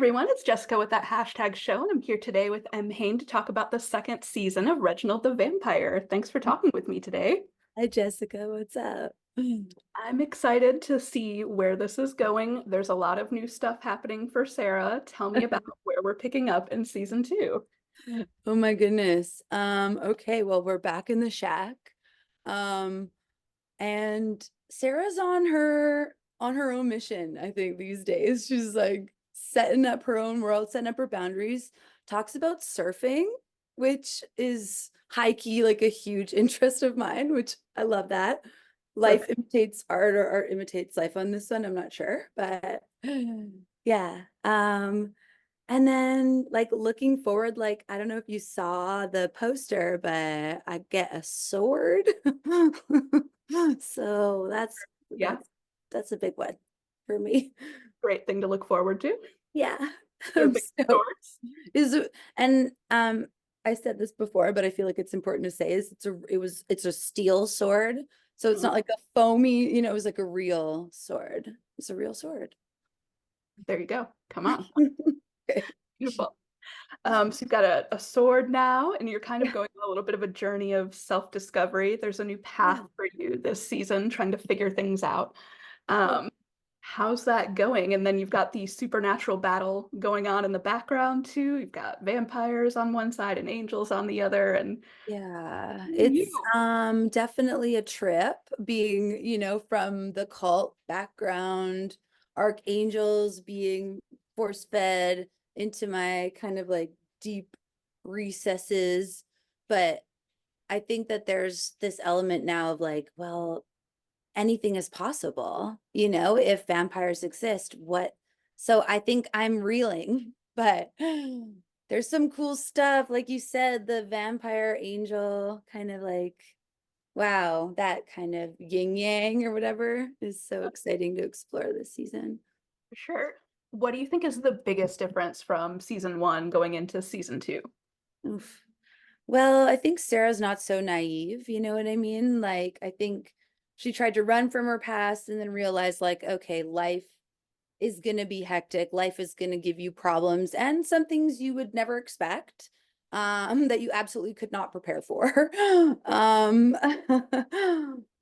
everyone, it's Jessica with that hashtag show, and I'm here today with Em Haine to talk about the second season of Reginald the Vampire. Thanks for talking with me today. Hi Jessica, what's up? I'm excited to see where this is going. There's a lot of new stuff happening for Sarah. Tell me about where we're picking up in season two. Oh my goodness. Okay, well, we're back in the shack. Um, and Sarah's on her own mission, I think, these days. She's like setting up her own world, setting up her boundaries, talks about surfing, which is high key like a huge interest of mine, which I love that. Life That's imitates art or art imitates life on this one, I'm not sure, but yeah. And then like looking forward, like I don't know if you saw the poster, but I get a sword. So that's yeah, that's that's a big one for me. great thing to look forward to. Yeah. You're I'm big so swords. is it, and I said this before, but I feel like it's important to say is it's a steel sword. So it's not Mhm. like a foamy, it was like a real sword. It's a real sword. There you go. Come on. Okay. Beautiful. So you've got a sword now, and you're kind of Yeah. going on a little bit of a journey of self-discovery. There's a new path Yeah. for you this season, trying to figure things out. Yeah. Um, how's that going? And then you've got the supernatural battle going on in the background too. You've got vampires on one side and angels on the other, and Yeah, you. it's definitely a trip being, from the cult background, archangels being force-fed into my kind of like deep recesses. But I think that there's this element now of like, well, anything is possible, if vampires exist, what? So I think I'm reeling, but there's some cool stuff. Like you said, the vampire angel kind of like, wow, that kind of yin yang or whatever is so exciting to explore this season. For sure. What do you think is the biggest difference from season one going into season two? Oof. Well, I think Sarah's not so naive, you know what I mean? Like, I think she tried to run from her past and then realized, like, okay, life is going to be hectic. Life is going to give you problems and some things you would never expect, that you absolutely could not prepare for. um,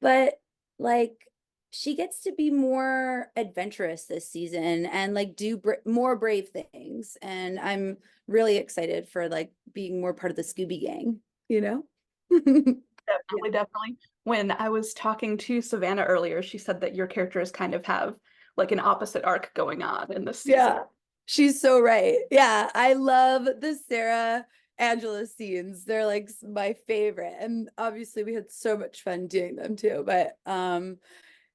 but like, she gets to be more adventurous this season and like do more brave things. And I'm really excited for like being more part of the Scooby Gang, you know? Yeah. Definitely, definitely. When I was talking to Savannah earlier, she said that your characters kind of have like an opposite arc going on in this season. Yeah, she's so right. Yeah, I love the Sarah Angela scenes. They're like my favorite. And obviously we had so much fun doing them too. But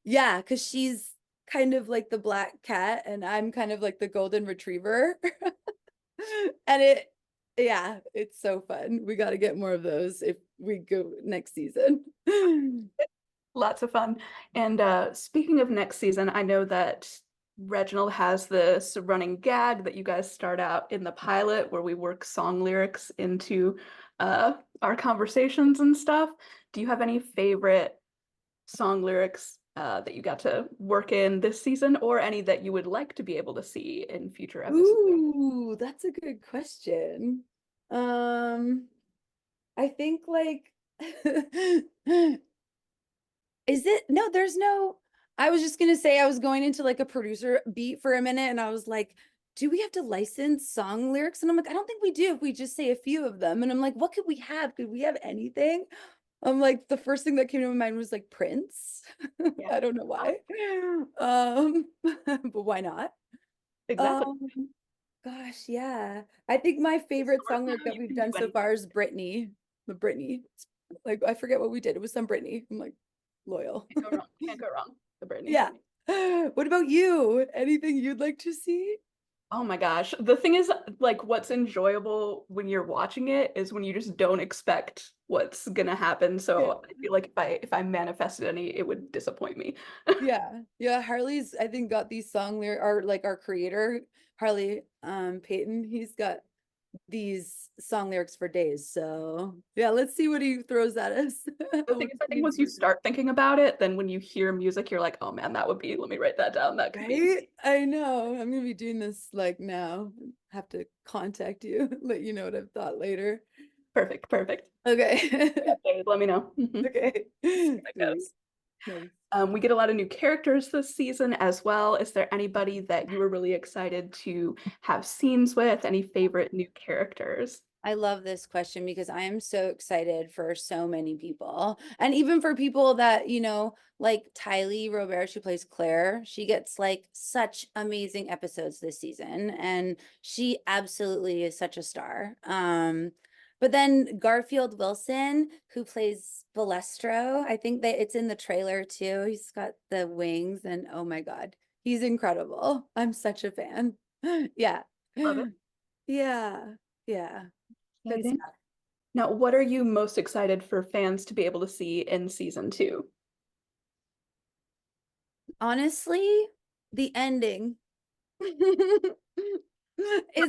yeah, because she's kind of like the black cat and I'm kind of like the golden retriever. And yeah, it's so fun. We got to get more of those if we go next season. Lots of fun. And speaking of next season, I know that Reginald has this running gag that you guys start out in the pilot where we work song lyrics into our conversations and stuff. Do you have any favorite song lyrics that you got to work in this season, or any that you would like to be able to see in future episodes? Ooh, that's a good question. Um, I think like is it no, there's no I was just gonna say I was going into like a producer beat for a minute and I was like, do we have to license song lyrics? And I'm like, I don't think we do if we just say a few of them. And I'm like, what could we have? Could we have anything? I'm like, the first thing that came to my mind was like Prince. Yeah, I don't know why. But why not? exactly. Um, Gosh, yeah. I think my favorite Or song now lyric that you we've can do done so anything. far is Britney. The Britney. Like I forget what we did. It was some Britney. I'm like loyal. Can't go wrong. Can't go wrong. The Britney. Yeah. What about you? Anything you'd like to see? Oh my gosh. The thing is, like, what's enjoyable when you're watching it is when you just don't expect what's gonna happen. Yeah. So I feel like if I manifested any, it would disappoint me. Yeah. Yeah. Harley's, I think, got these song lyric our creator, Harley Payton, he's got these song lyrics for days. So yeah, let's see what he throws at us. The thing is, I think once you start thinking about it, then when you hear music, you're like, oh man, that would be, let me write that down. That could be. Right? I know. I'm gonna be doing this like now. Have to contact you, let you know what I've thought later. Perfect, perfect. Okay. Okay, let me know. Mhm. Okay. See how it Sweet. goes. Nice. We get a lot of new characters this season as well. Is there anybody that you were really excited to have scenes with? Any favorite new characters? I love this question because I am so excited for so many people. And even for people that, like Tylee Robert, who plays Claire, she gets like such amazing episodes this season. And she absolutely is such a star. But then Garfield Wilson, who plays Balestro, I think that it's in the trailer too. He's got the wings and oh my God, he's incredible. I'm such a fan. Yeah. Love it. Yeah. Yeah. Good Exciting. stuff. Now, what are you most excited for fans to be able to see in season 2? Honestly, the ending is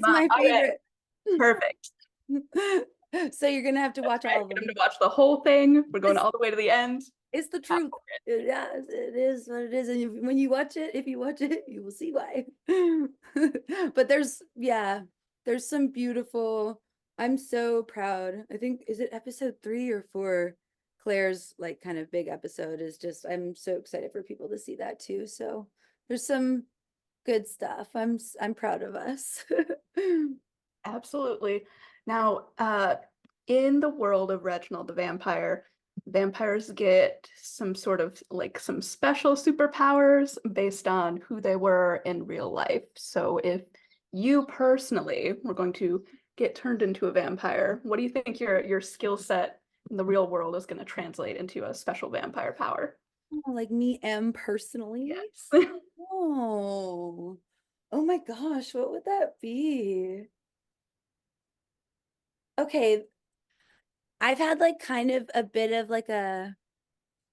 Come on. my Okay, favorite. perfect. So you're gonna have to watch Okay, all of get them them. to watch the whole thing. We're going It's, all the way to the end. it's the Not truth. for it. Yeah, it is what it is. And when you watch it, if you watch it, you will see why. But there's some beautiful, I'm so proud. I think, is it episode 3 or 4? Claire's like kind of big episode is just, I'm so excited for people to see that too. So there's some good stuff. I'm proud of us. Absolutely. Now, in the world of Reginald the Vampire, vampires get some sort of like some special superpowers based on who they were in real life. So if you personally were going to get turned into a vampire, what do you think your skill set in the real world is going to translate into a special vampire power? Oh, like me, Em, personally. Yes. Oh, oh my gosh, what would that be? Okay, I've had like kind of a bit of like a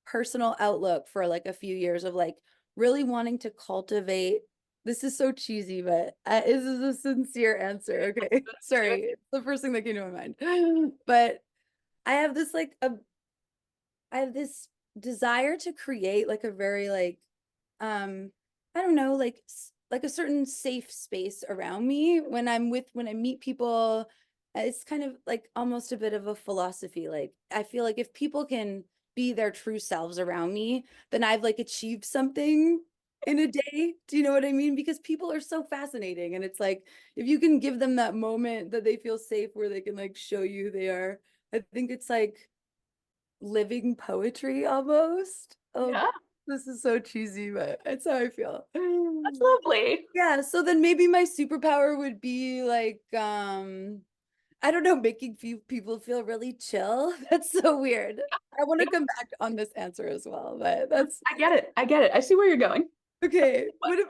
personal outlook for like a few years of like really wanting to cultivate. This is so cheesy, but this is a sincere answer. Okay, sorry, it's the first thing that came to my mind. But I have this like I have this desire to create like a very like um I don't know, like a certain safe space around me when when I meet people. It's kind of like almost a bit of a philosophy. Like I feel like if people can be their true selves around me, then I've like achieved something in a day. Do you know what I mean? Because people are so fascinating and it's like if you can give them that moment that they feel safe where they can like show you who they are, I think it's like living poetry almost. Oh, Yeah, this is so cheesy, but that's how I feel. that's lovely. Yeah, so then maybe my superpower would be like I don't know, making people feel really chill. That's so weird. I want to come back on this answer as well, but that's I get it. I get it. I see where you're going. okay. What if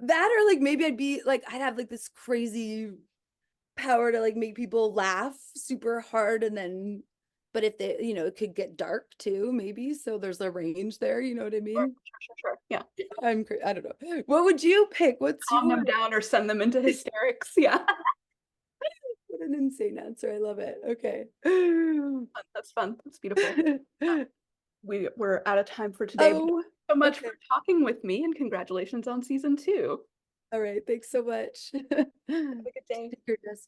that or like maybe I'd be like I'd have like this crazy power to like make people laugh super hard and then but if they it could get dark too maybe so there's a range there, you know what I Sure, mean? sure, sure. Yeah. I don't know, what would you pick? What's Calm your them down or send them into hysterics. Yeah. what an insane answer. I love it. Okay. That's fun. That's beautiful. We're out of time for today, but thank Oh, you so much okay. for talking with me and congratulations on season 2. All right, thanks so much. Have a good day. Take care, Jess.